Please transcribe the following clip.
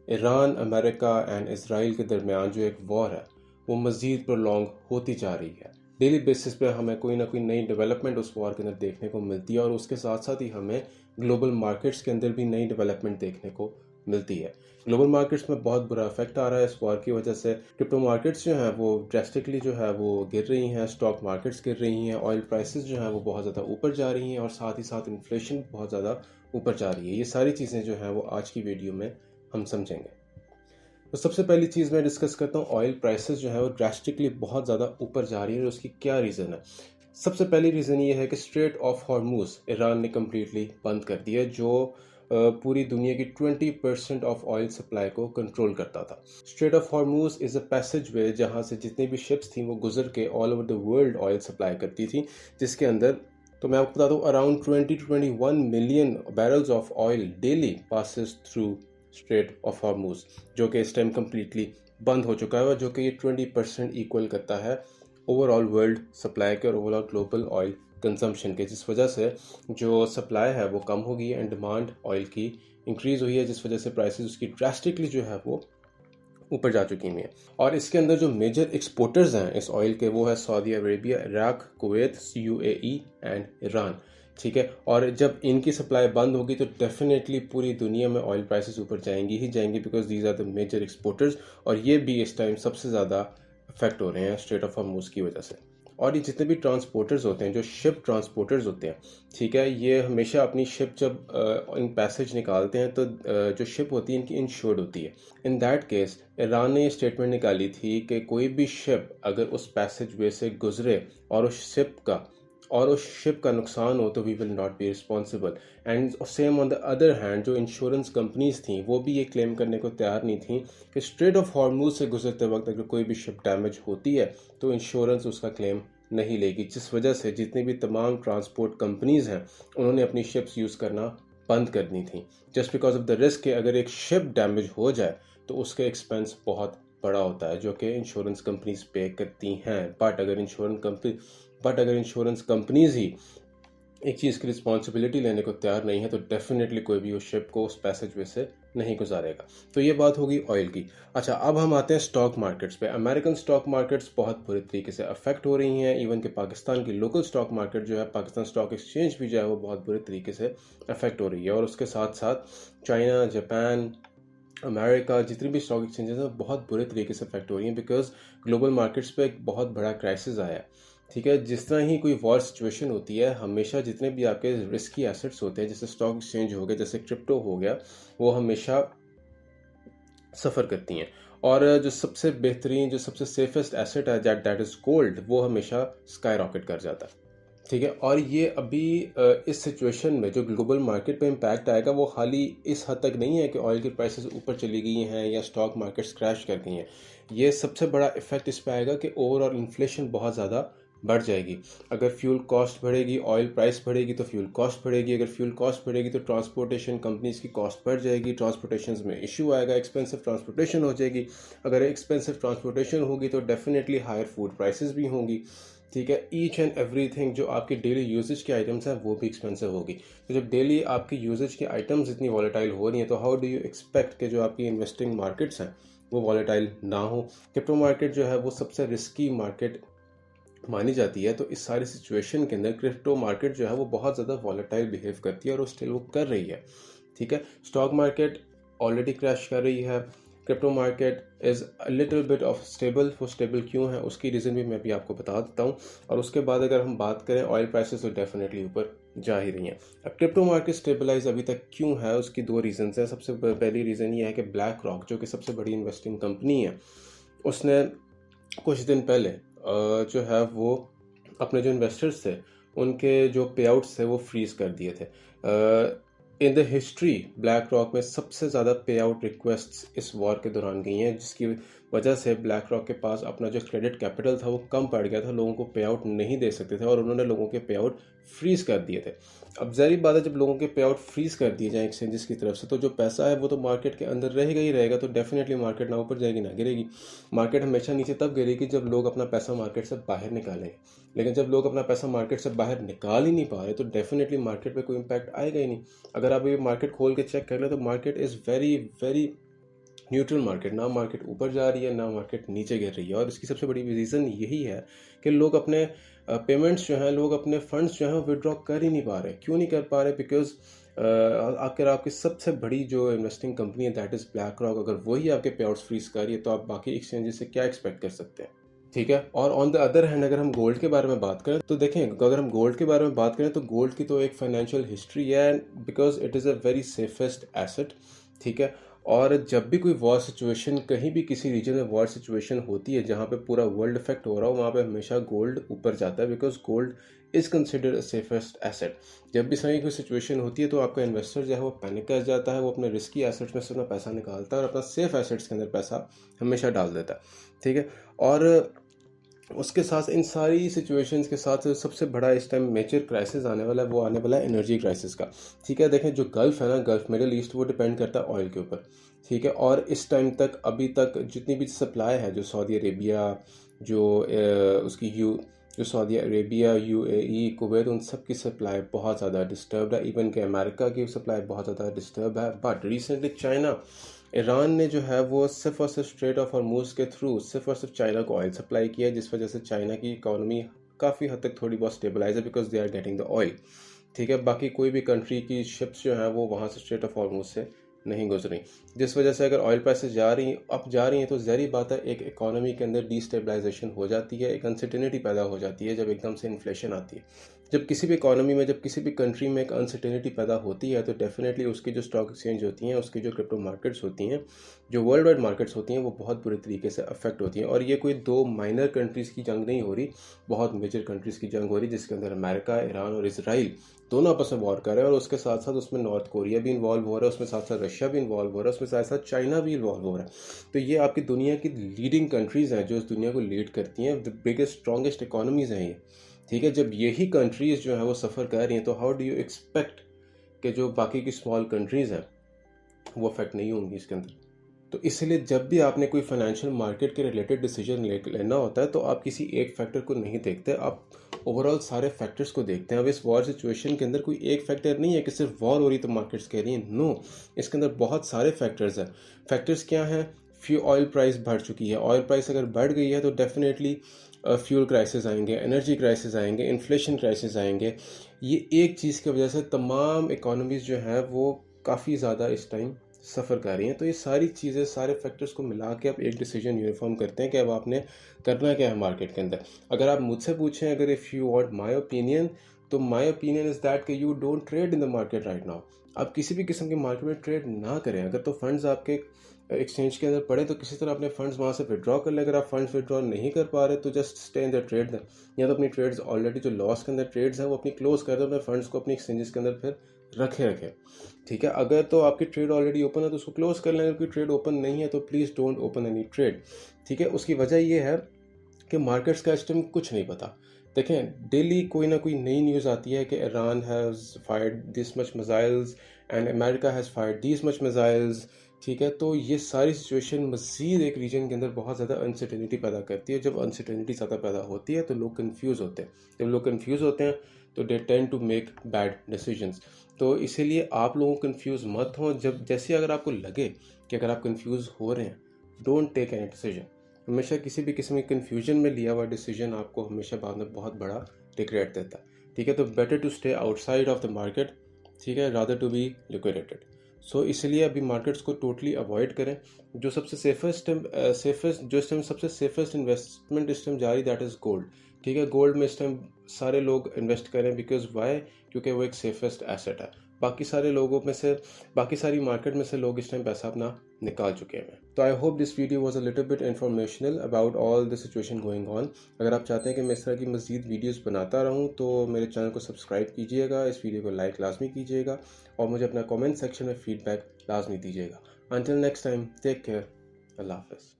Iran, America and Israel के दरमियान जो एक वॉर है वो मज़ीद प्रोलॉन्ग होती जा रही है। डेली बेसिस पे हमें कोई ना कोई नई डेवलपमेंट उस वॉर के अंदर देखने को मिलती है और उसके साथ साथ ही हमें ग्लोबल मार्केट्स के अंदर भी नई डेवलपमेंट देखने को मिलती है। ग्लोबल मार्केट्स में बहुत बुरा इफेक्ट आ रहा है इस वॉर की वजह से। क्रिप्टो मार्केट्स जो हैं वो ड्रेस्टिकली जो है वो गिर रही हैं, स्टॉक मार्केट्स गिर रही हैं, ऑयल प्राइसेस जो हैं वो बहुत ज़्यादा ऊपर जा रही हैं और साथ ही साथ इन्फ्लेशन बहुत ज़्यादा ऊपर जा रही है। ये सारी चीज़ें जो हैं वो आज की वीडियो में हम समझेंगे। तो सबसे पहली चीज़ मैं डिस्कस करता हूँ, ऑयल प्राइसेस जो है वो ड्रास्टिकली बहुत ज़्यादा ऊपर जा रही है और उसकी क्या रीज़न है। सबसे पहली रीज़न ये है कि स्ट्रेट ऑफ हॉर्मूज ईरान ने कम्प्लीटली बंद कर दिया, जो पूरी दुनिया की 20% ऑफ ऑयल सप्लाई को कंट्रोल करता था। Straight of Hormuz is a passage वे जहाँ से जितनी भी शिप्स थी वो गुजर के all over the world oil supply करती थी, जिसके अंदर तो मैं आपको बता दूँ around 20 to 21 million barrels of oil daily passes through straight of Hormuz, जो कि इस टाइम कम्प्लीटली बंद हो चुका है और जो कि ये 20% इक्वल करता है ओवरऑल वर्ल्ड सप्लाई के और ओवरऑल ग्लोबल ऑयल कंजम्पशन के, जिस वजह से जो सप्लाई है वो कम हो गई है एंड डिमांड ऑयल की इंक्रीज़ हुई है, जिस वजह से प्राइसेस उसकी ड्रास्टिकली जो है वो ऊपर जा चुकी हैं। और इसके अंदर जो मेजर एक्सपोर्टर्स हैं इस ऑयल के वो है Saudi Arabia, Iraq, Kuwait, UAE and Iran. ठीक है, और जब इनकी सप्लाई बंद होगी तो डेफिनेटली पूरी दुनिया में ऑयल प्राइसेस ऊपर जाएंगी ही जाएंगी, because these are the major exporters और ये भी इस टाइम सबसे ज़्यादा अफेक्ट हो रहे हैं स्ट्रेट ऑफ हॉर्मूज की वजह से। और ये जितने भी ट्रांसपोर्टर्स होते हैं, जो शिप ट्रांसपोर्टर्स होते हैं, ठीक है, ये हमेशा अपनी शिप जब इन पैसेज निकालते हैं तो जो शिप होती है इनकी इंश्योर्ड होती है। इन दैट केस ईरान ने ये स्टेटमेंट निकाली थी कि कोई भी शिप अगर उस पैसेज वे से गुजरे और उस शिप का नुकसान हो तो we will not be responsible. And same on the other hand जो इंश्योरेंस कंपनीज थी वो भी ये क्लेम करने को तैयार नहीं थी कि स्ट्रेट ऑफ हॉर्मूज से गुजरते वक्त अगर कोई भी शिप डैमेज होती है तो इंश्योरेंस उसका क्लेम नहीं लेगी, जिस वजह से जितनी भी तमाम ट्रांसपोर्ट कंपनीज हैं उन्होंने अपनी शिप्स यूज़ करना बंद करनी थी, just because of the risk कि अगर एक शिप डैमेज हो जाए तो उसका एक्सपेंस बहुत बड़ा होता है जो कि इंश्योरेंस कंपनीज पे करती हैं। बट अगर इंश्योरेंस कंपनीज ही एक चीज़ की रिस्पॉन्सिबिलिटी लेने को तैयार नहीं है तो डेफिनेटली कोई भी उस शिप को उस पैसेज वे से नहीं गुजारेगा। तो ये बात होगी ऑयल की। अच्छा, अब हम आते हैं स्टॉक मार्केट्स पे। अमेरिकन स्टॉक मार्केट्स बहुत बुरी तरीके से अफेक्ट हो रही हैं। इवन कि पाकिस्तान की लोकल स्टॉक मार्केट जो है, पाकिस्तान स्टॉक एक्सचेंज भी जो है वो बहुत बुरे तरीके से अफेक्ट हो रही है। और उसके साथ साथ चाइना, जापान, अमेरिका, जितनी भी स्टॉक एक्सचेंजेस हैं बहुत बुरे तरीके से अफेक्ट हो रही हैं, बिकॉज ग्लोबल मार्केट्स पे एक बहुत बड़ा क्राइसिस आया है। ठीक है, जिस तरह ही कोई वॉर सिचुएशन होती है, हमेशा जितने भी आपके रिस्की एसेट्स होते हैं, जैसे स्टॉक एक्सचेंज हो गया, जैसे क्रिप्टो हो गया, वो हमेशा सफ़र करती हैं। और जो सबसे बेहतरीन, जो सबसे सेफेस्ट एसेट है दैट इज़ गोल्ड, वो हमेशा स्काई रॉकेट कर जाता है। ठीक है, और ये अभी इस सिचुएशन में जो ग्लोबल मार्केट पे इम्पैक्ट आएगा वो खाली इस हद तक नहीं है कि ऑयल की प्राइसेस ऊपर चली गई हैं या स्टॉक मार्केट्स क्रैश कर गई हैं। ये सबसे बड़ा इफेक्ट इस पे आएगा कि ओवरऑल इन्फ्लेशन बहुत ज़्यादा बढ़ जाएगी। अगर फ्यूल कॉस्ट बढ़ेगी, ऑयल प्राइस बढ़ेगी तो फ्यूल कॉस्ट बढ़ेगी। अगर फ्यूल कॉस्ट बढ़ेगी तो ट्रांसपोर्टेशन कंपनीज की कॉस्ट बढ़ जाएगी, ट्रांसपोर्टेशन में इशू आएगा, एक्सपेंसिव ट्रांसपोर्टेशन हो जाएगी। अगर एक्सपेंसिव ट्रांसपोर्टेशन होगी तो डेफिनेटली हायर फूड प्राइसेस भी होंगी। ठीक है, ईच एंड एवरीथिंग जो आपकी डेली यूजेज के आइटम्स हैं वो भी एक्सपेंसिव होगी। तो जब डेली आपकी यूजेज के आइटम्स इतनी वॉलेटाइल हो रही हैं तो हाउ डू यू एक्सपेक्ट कि जो आपकी इन्वेस्टिंग मार्केट्स हैं वो वॉलेटाइल ना हो। क्रिप्टो मार्केट जो है वो सबसे रिस्की मार्केट मानी जाती है, तो इस सारी सिचुएशन के अंदर क्रिप्टो मार्केट जो है वो बहुत ज़्यादा वॉलेटाइल बिहेव करती है और वो स्टिल वो कर रही है। ठीक है, स्टॉक मार्केट ऑलरेडी क्रैश कर रही है, crypto market is a little bit of stable. वो स्टेबल क्यों है उसकी रीज़न भी मैं भी आपको बता देता हूँ। और उसके बाद अगर हम बात करें ऑयल प्राइसेस तो डेफिनेटली ऊपर जा ही रही हैं। अब क्रिप्टो मार्केट स्टेबलाइज अभी तक क्यों है, उसकी दो रीज़न हैं। सबसे पहली रीज़न ये है कि ब्लैक रॉक जो कि सबसे बड़ी इन्वेस्टिंग कंपनी है, उसने कुछ दिन पहले जो है वो अपने जो इन्वेस्टर्स थे उनके जो पे आउट्स थे वो फ्रीज कर दिए थे। In the history black rock में सबसे ज़्यादा पे आउट रिक्वेस्ट्स इस वॉर के दौरान गई हैं, जिसकी वजह से ब्लैक रॉक के पास अपना जो क्रेडिट कैपिटल था वो कम पड़ गया था, लोगों को पे आउट नहीं दे सकते थे और उन्होंने लोगों के पे आउट फ्रीज कर दिए थे। अब ज़ाहिर बात है, जब लोगों के पे आउट फ्रीज कर दिए जाएँ एक्सचेंजेस की तरफ से तो जो पैसा है वो तो मार्केट के अंदर रहेगा ही रहेगा, तो डेफिनेटली मार्केट ना ऊपर जाएगी ना गिरेगी। मार्केट हमेशा नीचे तब गिरेगी जब लोग अपना पैसा मार्केट से बाहर निकालेंगे, लेकिन जब लोग अपना पैसा मार्केट से बाहर निकाल ही नहीं पा रहे तो डेफिनेटली मार्केट पे कोई इम्पैक्ट आएगा ही नहीं। अगर आप ये मार्केट खोल के चेक कर ले तो market is very very neutral market, ना मार्केट ऊपर जा रही है ना मार्केट नीचे गिर रही है। और इसकी सबसे बड़ी रीज़न यही है कि लोग अपने पेमेंट्स जो हैं, लोग अपने फंड्स जो हैं विड्रॉ कर ही नहीं पा रहे। क्यों नहीं कर पा रहे? बिकॉज आखिर आपकी सबसे बड़ी जो इन्वेस्टिंग कंपनी है दैट इज़ ब्लैक रॉक, अगर वही आपके पे आउट्स फ्रीज कर रही है तो आप बाकी एक्सचेंजेस से क्या एक्सपेक्ट कर सकते हैं? ठीक है। और ऑन द अदर हैंड अगर हम गोल्ड के बारे में बात करें तो देखें, अगर हम गोल्ड के बारे में बात करें तो गोल्ड की तो एक फाइनेंशियल हिस्ट्री है, because it is a very safest asset. ठीक है। और जब भी कोई वॉर सिचुएशन, कहीं भी किसी रीजन में वॉर सिचुएशन होती है जहाँ पे पूरा वर्ल्ड इफेक्ट हो रहा हो, वहाँ पे हमेशा गोल्ड ऊपर जाता है, because gold is considered safest asset. जब भी सही कोई सिचुएशन होती है तो आपका इन्वेस्टर जो है वो पैनिक कर जाता है, वो अपने रिस्की एसेट्स में से अपना पैसा निकालता है और अपना सेफ एसेट्स के अंदर पैसा हमेशा डाल देता है। ठीक है। और उसके साथ इन सारी सिचुएशंस के साथ सबसे बड़ा इस टाइम मेजर क्राइसिस आने वाला है, वो आने वाला है एनर्जी क्राइसिस का। ठीक है। देखें, जो गल्फ़ है ना, गल्फ़ मिडिल ईस्ट, वो डिपेंड करता है ऑयल के ऊपर। ठीक है। और इस टाइम तक, अभी तक जितनी भी सप्लाई है, जो सऊदी अरेबिया, जो उसकी जो सऊदी अरेबिया, यूएई, कुवैत, उन सब की सप्लाई बहुत ज़्यादा डिस्टर्ब है। इवन के अमेरिका की सप्लाई बहुत ज़्यादा डिस्टर्ब है। बट रिसेंटली चाइना, ईरान ने जो है वो सिर्फ और सिर्फ स्ट्रेट ऑफ हॉर्मूज के थ्रू सिर्फ और सिर्फ चाइना को ऑयल सप्लाई किया है, जिस वजह से चाइना की इकोनॉमी काफ़ी हद तक थोड़ी बहुत स्टेबलाइज है, because they are getting the oil. ठीक है। बाकी कोई भी कंट्री की शिप्स जो हैं वो वहाँ से स्ट्रेट ऑफ हॉर्मूज से नहीं गुजरी, जिस वजह से अगर ऑयल प्राइसेस जा रही हैं तो ज़ाहिर बात है एक इकोनॉमी के अंदर डिस्टेबलाइजेशन हो जाती है, एक अनसर्टेनिटी पैदा हो जाती है जब एकदम से इन्फ्लेशन आती है। जब किसी भी इकोनॉमी में, जब किसी भी कंट्री में एक अनसर्टेनिटी पैदा होती है तो डेफिनेटली उसकी जो स्टॉक एक्सचेंज होती हैं, उसकी जो क्रिप्टो मार्केट्स होती हैं, जो वर्ल्ड वाइड मार्केट्स होती हैं, वो बहुत बुरे तरीके से अफेक्ट होती हैं। और ये कोई दो माइनर कंट्रीज़ की जंग नहीं हो रही, बहुत मेजर कंट्रीज़ की जंग हो रही, जिसके अंदर अमेरिका, ईरान और इसराइल दोनों आपस में वॉर कर रहे हैं। और उसके साथ साथ उसमें नॉर्थ कोरिया भी इन्वॉल्व हो रहा है, उसमें साथ साथ रशिया भी इन्वॉल्व हो रहा है, उसमें साथ साथ चाइना भी इन्वॉल्व हो रहा है। तो ये आपकी दुनिया की लीडिंग कंट्रीज़ हैं जो इस दुनिया को लीड करती हैं, द बिगेस्ट स्ट्रॉन्गेस्ट इकोनॉमीज़ हैं ये। ठीक है। जब यही कंट्रीज़ जो है वो सफ़र कर रही हैं तो हाउ डू यू एक्सपेक्ट कि जो बाकी की स्मॉल कंट्रीज़ हैं वो अफेक्ट नहीं होंगी इसके अंदर? तो इसलिए जब भी आपने कोई फाइनेंशियल मार्केट के रिलेटेड डिसीजन लेना होता है तो आप किसी एक फैक्टर को नहीं देखते, आप ओवरऑल सारे फैक्टर्स को देखते हैं। अब इस वॉर सिचुएशन के अंदर कोई एक फैक्टर नहीं है कि सिर्फ वॉर हो रही तो मार्केट्स कह रही हैं, नो, इसके अंदर बहुत सारे फैक्टर्स हैं। फैक्टर्स क्या हैं? फ्यू ऑयल प्राइस बढ़ चुकी है, ऑयल प्राइस अगर बढ़ गई है तो डेफिनेटली फ्यूल क्राइसिस आएंगे, एनर्जी क्राइसिस आएंगे, इन्फ्लेशन क्राइसिस आएंगे। ये एक चीज़ की वजह से तमाम इकोनॉमीज़ जो हैं वो काफ़ी ज़्यादा इस टाइम सफ़र कर रही हैं। तो ये सारी चीज़ें, सारे फैक्टर्स को मिला के आप एक डिसीजन यूनिफॉर्म करते हैं कि अब आपने करना क्या है मार्केट के अंदर। अगर आप मुझसे पूछें, अगर if you want my opinion, तो माय ओपिनियन इज़ दैट कि you don't trade in the market right now. आप किसी भी किस्म के मार्केट में ट्रेड ना करें। अगर तो फंड्स आपके एक्सचेंज के अंदर पड़े तो किसी तरह अपने फंड्स वहाँ से विड्रॉ कर लें। अगर आप फंड्स विड्रॉ नहीं कर पा रहे तो just stay in the trade, या तो अपनी ट्रेड्स ऑलरेडी जो लॉस के अंदर ट्रेड्स हैं वो अपनी क्लोज कर दो, अपने फंड्स को अपनी एक्सचेंजेस के अंदर फिर रखें। ठीक है। अगर तो आपकी ट्रेड ऑलरेडी ओपन है तो उसको क्लोज कर लें, अगर कोई ट्रेड ओपन नहीं है तो please don't open any trade. ठीक है। उसकी वजह यह है कि मार्केट्स का इस टाइम कुछ नहीं पता। देखें, डेली कोई ना कोई नई न्यूज़ आती है कि Iran has fired this much missiles and America has fired this much missiles. ठीक है। तो ये सारी सिचुएशन मज़ीद एक रीजन के अंदर बहुत ज़्यादा अनसर्टेनिटी पैदा करती है। जब अनसर्टेनिटी ज़्यादा पैदा होती है तो लोग कन्फ्यूज़ होते हैं। जब लोग कन्फ्यूज़ होते हैं तो they tend to make bad decisions. तो इसीलिए आप लोगों कन्फ्यूज़ मत हों। जब जैसे अगर आपको लगे कि अगर आप कन्फ्यूज़ हो रहे हैं, डोंट टेक एनी डिसीजन। हमेशा किसी भी किस्म के कन्फ्यूजन में लिया हुआ डिसीजन आपको हमेशा बाद में बहुत बड़ा रिग्रेट देता है। ठीक है। तो better to stay outside of the market, ठीक है, rather to be liquidated. So इसलिए अभी मार्केट्स को टोटली अवॉइड करें। जो सबसे सबसे सेफेस्ट इन्वेस्टमेंट इस टाइम जा रही, दैट इज़ गोल्ड। ठीक है। गोल्ड में इस टाइम सारे लोग इन्वेस्ट करें, बिकॉज वाई, क्योंकि वो एक सेफेस्ट एसेट है। बाकी सारे लोगों में से, बाकी सारी मार्केट में से लोग इस टाइम पैसा अपना निकाल चुके हैं। तो I hope this video was a little bit informational about all the situation going on. अगर आप चाहते हैं कि मैं इस तरह की मज़ीद वीडियोस बनाता रहूं तो मेरे चैनल को सब्सक्राइब कीजिएगा, इस वीडियो को लाइक लाजमी कीजिएगा और मुझे अपना कमेंट सेक्शन में फीडबैक लाजमी दीजिएगा। Until next time, take care, अल्लाह हाफ़िज़।